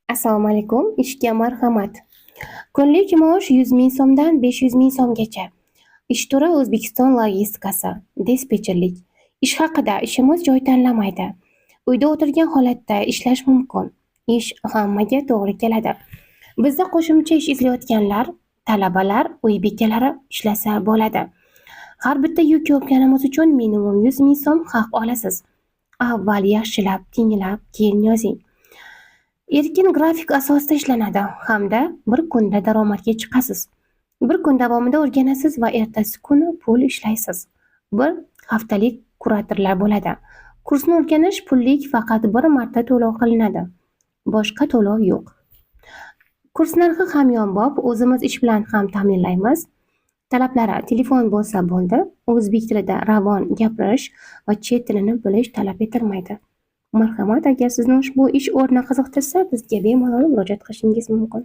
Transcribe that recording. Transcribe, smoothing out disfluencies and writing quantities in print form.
Assalomu alaykum. Ishga marhamat. Kunlik maosh 100 ming so'mdan 500 ming so'mgacha. Ish turi O'zbekiston logistikasi, dispetcherlik. Ish haqida: ishimiz joy tanlamaydi. Uyda o'tirgan holatda ishlash mumkin. Ish hammaga to'g'ri keladi. Bizda qo'shimcha ish izlayotganlar, talabalar, uy bekalari ishlasa bo'ladi. Har bitta yuk yopganimiz uchun minimum 100 ming so'm haq olasiz. Avval yaxshilab, tinglab, keyin yozing. Erkin grafik asosida ishlanadi hamda bir kunda daromadga chiqasiz. Bir kun davomida o'rganasiz va ertasi kuni pul ishlaysiz. Bir haftalik kuratorlar bo'ladi. Kursni o'rganish pullik faqat bir marta to'lov qilinadi. Boshqa to'lov yo'q. Kurs narxi hamyonbop, o'zimiz ish bilan ham ta'minlaymiz. Talablari: telefon bo'lsa bo'ldi, o'zbek tilida ravon gapirish va chet tilini bilish talab etilmaydi. Marhamat, agar sizni ushbu ish o'rni qiziqtirsa, bizga bemalol murojaat qilishingiz mumkin.